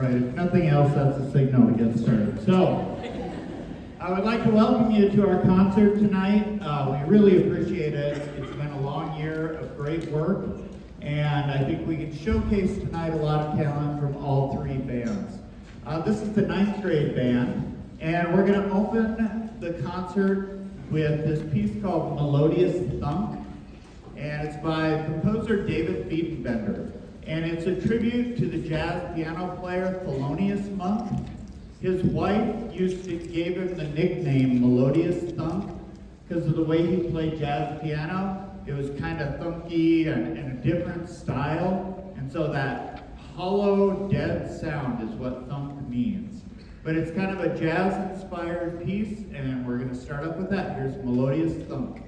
Right, if nothing else, that's a signal to get started. So, I would like to welcome you to our concert tonight. We really appreciate it. It's been a long year of great work, and I think we can showcase tonight a lot of talent from all three bands. This is the 9th grade band, and we're going to open the concert with this piece called Melodious Thunk, and it's by composer David Biedenbender. And it's a tribute to the jazz piano player Thelonious Monk. His wife gave him the nickname Melodious Thunk because of the way he played jazz piano. It was kind of thunky and a different style, and so that hollow, dead sound is what thunk means. But it's kind of a jazz-inspired piece, and we're going to start off with that. Here's Melodious Thunk.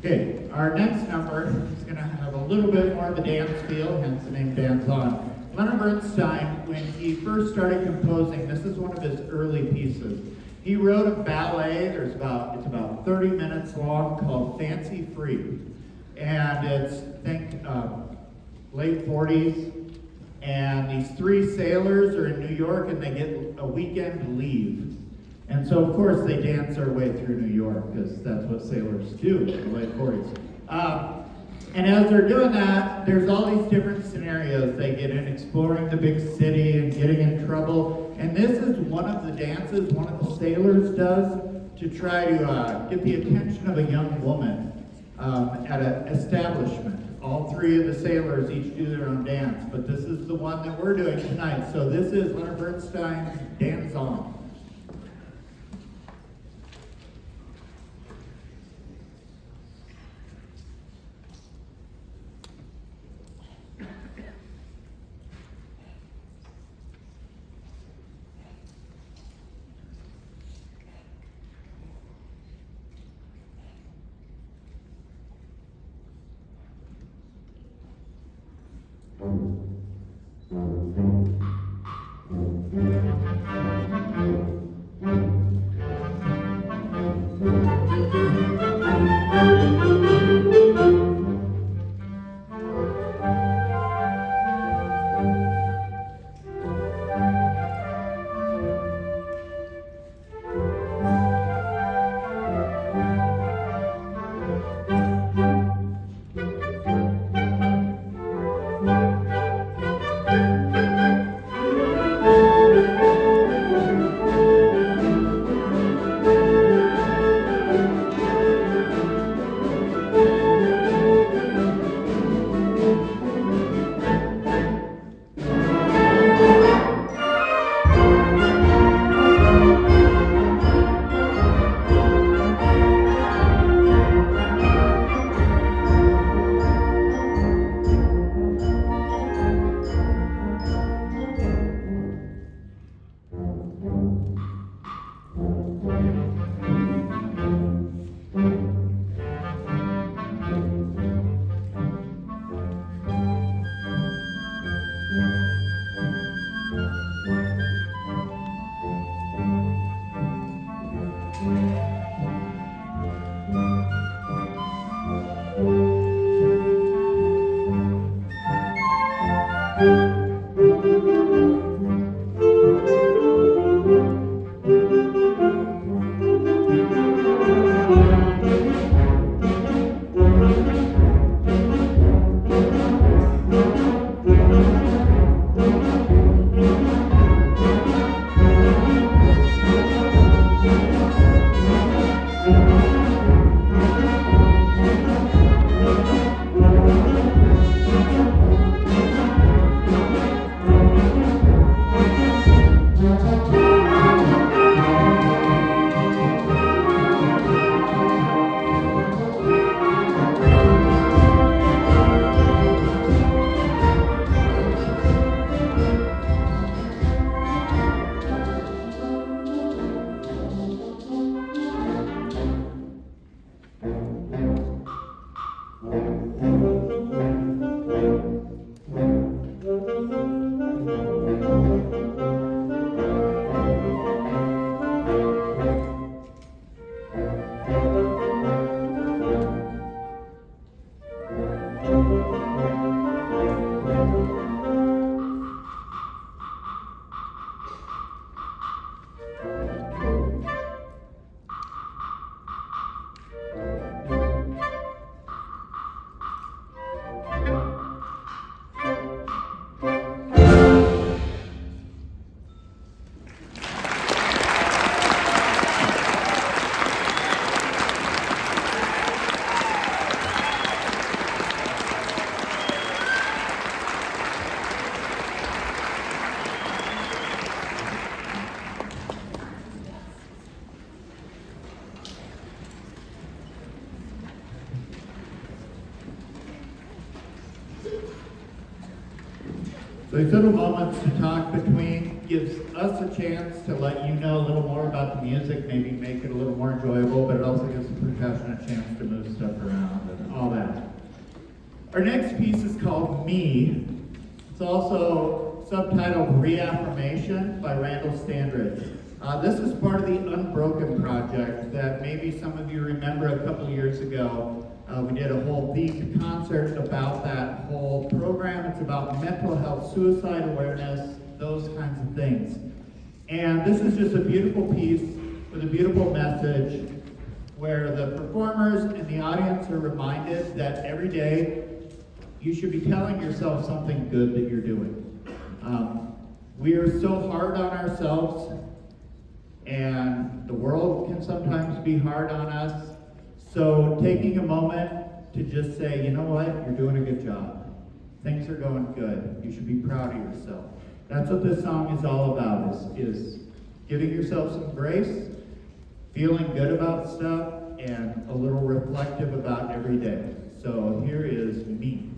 Okay, our next number is going to have a little bit more of a dance feel, hence the name Dance On. Leonard Bernstein, when he first started composing, this is one of his early pieces. He wrote a ballet, it's about 30 minutes long, called Fancy Free. And it's, late 40s. And these three sailors are in New York and they get a weekend leave. And so, of course, they dance their way through New York because that's what sailors do in the late 40s. And as they're doing that, there's all these different scenarios. They get in exploring the big city and getting in trouble. And this is one of the dances one of the sailors does to try to get the attention of a young woman at an establishment. All three of the sailors each do their own dance, but this is the one that we're doing tonight. So this is Leonard Bernstein's Dance On. So these little moments to talk between gives us a chance to let you know a little more about the music, maybe make it a little more enjoyable, but it also gives the percussion a chance to move stuff around. all that. Our next piece is called Me. It's also subtitled Reaffirmation by Randall Standridge. This is part of the Unbroken project that maybe some of you remember a couple years ago. We did a whole themed concert about that whole program. It's about mental health, suicide awareness, those kinds of things. And this is just a beautiful piece with a beautiful message where the performers and the audience are reminded that every day you should be telling yourself something good that you're doing. We are so hard on ourselves, and the world can sometimes be hard on us. So taking a moment to just say, you know what, you're doing a good job. Things are going good. You should be proud of yourself. That's what this song is all about, is giving yourself some grace, feeling good about stuff, and a little reflective about every day. So here is Me.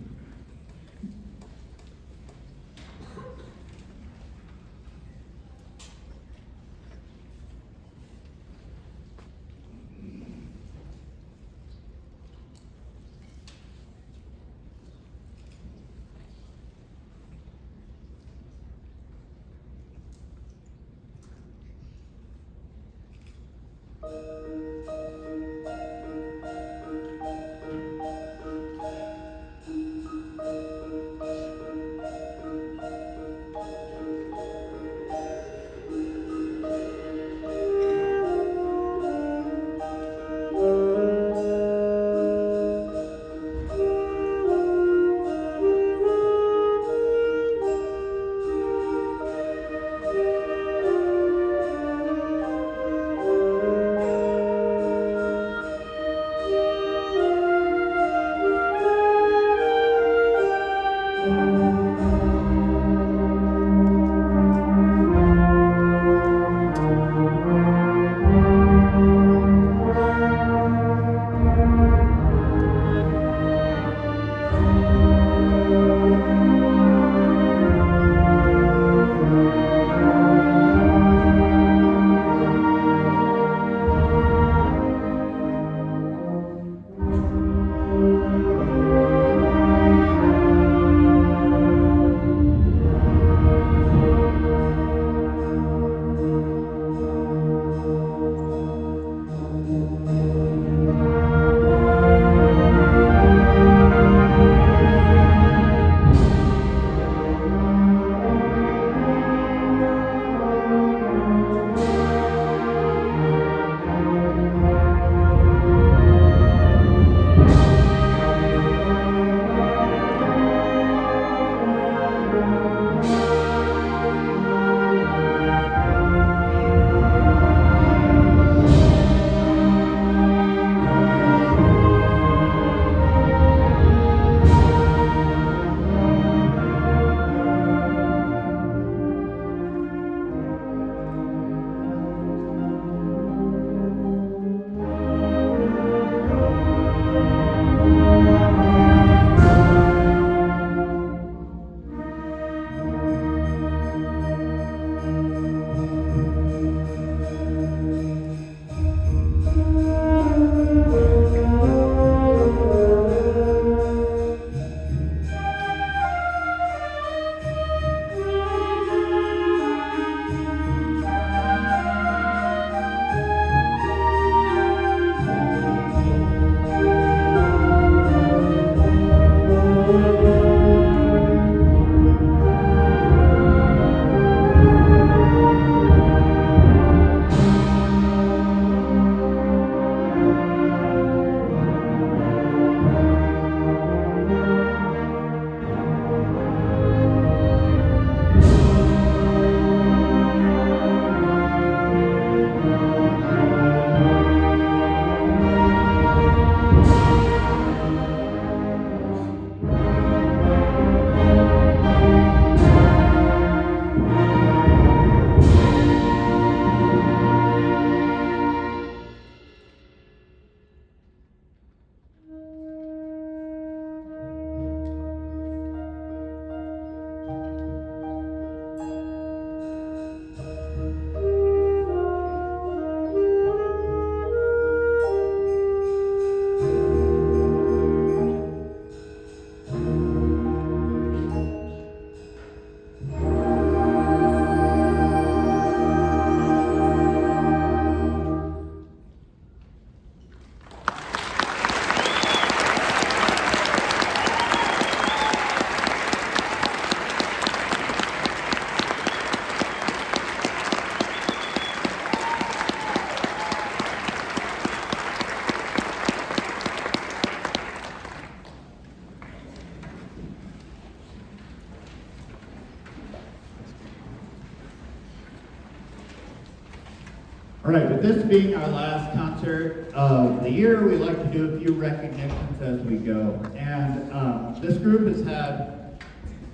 with this being our last concert of the year, we like to do a few recognitions as we go. And this group has had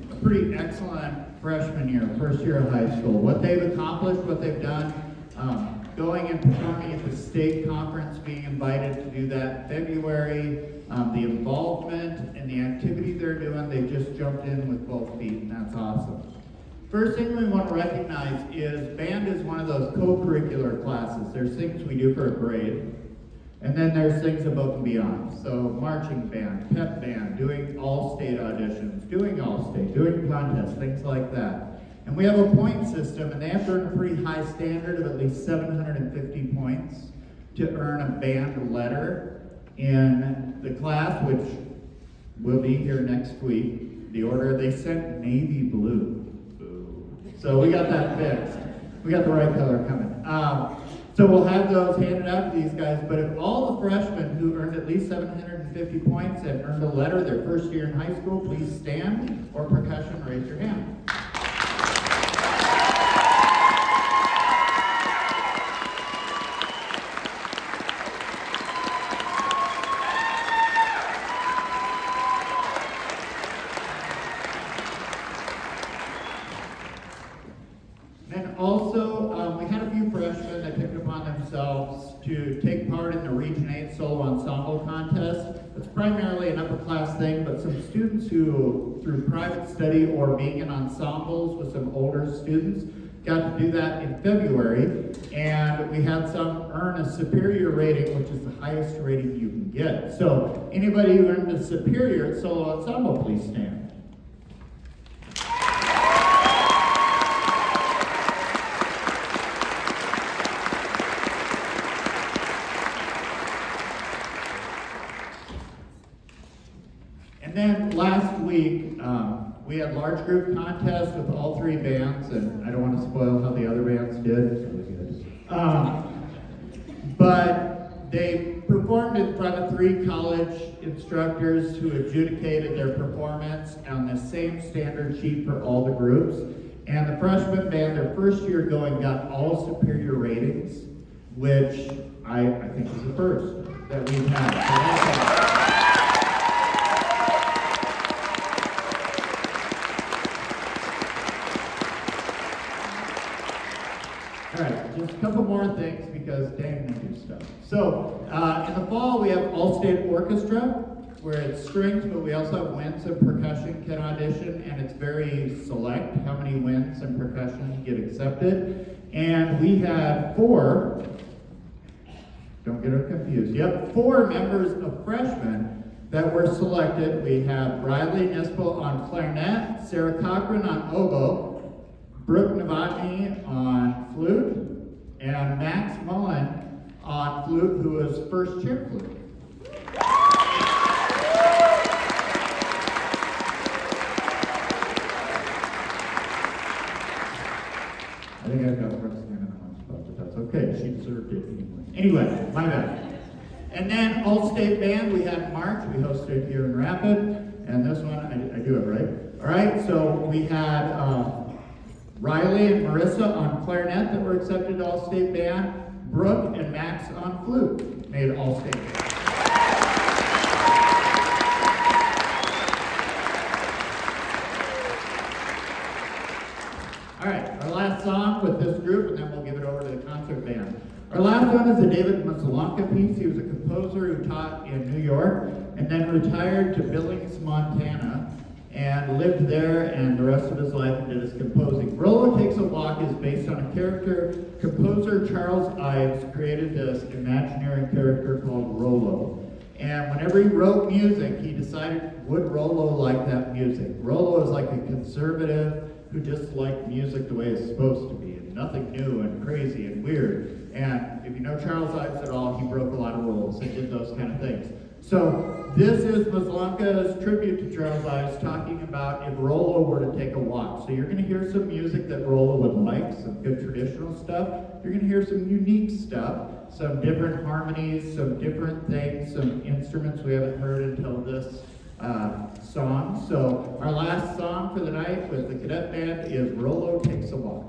a pretty excellent freshman year, first year of high school. What they've accomplished, what they've done, going and performing at the state conference, being invited to do that in February, the involvement and the activity they're doing, they just jumped in with both feet, and that's awesome. First thing we want to recognize is band is one of those co-curricular classes. There's things we do for a grade, and then there's things above and beyond. So marching band, pep band, doing all-state auditions, doing all-state, doing contests, things like that. And we have a point system, and they have to earn a pretty high standard of at least 750 points to earn a band letter in the class, which will be here next week. The order they sent navy blue. So we got that fixed. We got the right color coming. So we'll have those handed out to these guys, but if all the freshmen who earned at least 750 points and earned a letter their first year in high school, please stand, or percussion, raise your hand. Also, we had a few freshmen that took it upon themselves to take part in the Region 8 Solo Ensemble Contest. It's primarily an upper class thing, but some students who, through private study or being in ensembles with some older students, got to do that in February, and we had some earn a superior rating, which is the highest rating you can get. So anybody who earned a superior at Solo Ensemble, please stand. And then last week, we had large group contests with all three bands, and I don't want to spoil how the other bands did. But they performed in front of 3 college instructors who adjudicated their performance on the same standard sheet for all the groups. And the freshman band, their first year going, got all superior ratings, which I think is the first that we've had. All right, just a couple more things because dang, they do stuff. So in the fall, we have all-state orchestra, where it's strings, but we also have winds and percussion can audition, and it's very select how many winds and percussion get accepted. And we had 4, don't get her confused, 4 members of freshmen that were selected. We have Riley Nispel on clarinet, Sarah Cochran on oboe, Brooke Novotny on flute, and Max Mullen on flute, who was first chair flute. I think I've got the rest of the hand in one spot, but that's okay. She deserved it anyway. Anyway, my bad. And then All-State Band, we had March. We hosted here in Rapid. And this one, I do it right. All right, so we had Riley and Marissa on clarinet that were accepted to All-State Band. Brooke and Max on flute made All-State. All right, our last song with this group, and then we'll give it over to the concert band. Our last one is a David Maslanka piece. He was a composer who taught in New York and then retired to Billings, Montana, and lived there and the rest of his life and did his composing. Rollo Takes a Walk is based on a character. Composer Charles Ives created this imaginary character called Rollo. And whenever he wrote music, he decided, would Rollo like that music? Rollo is like a conservative who just liked music the way it's supposed to be, and nothing new and crazy and weird. And if you know Charles Ives at all, he broke a lot of rules and did those kind of things. So this is Maslanka's tribute to Charles Ives, talking about if Rollo were to take a walk. So you're going to hear some music that Rollo would like, some good traditional stuff. You're going to hear some unique stuff, some different harmonies, some different things, some instruments we haven't heard until this song. So our last song for the night with the Cadet Band is Rollo Takes a Walk.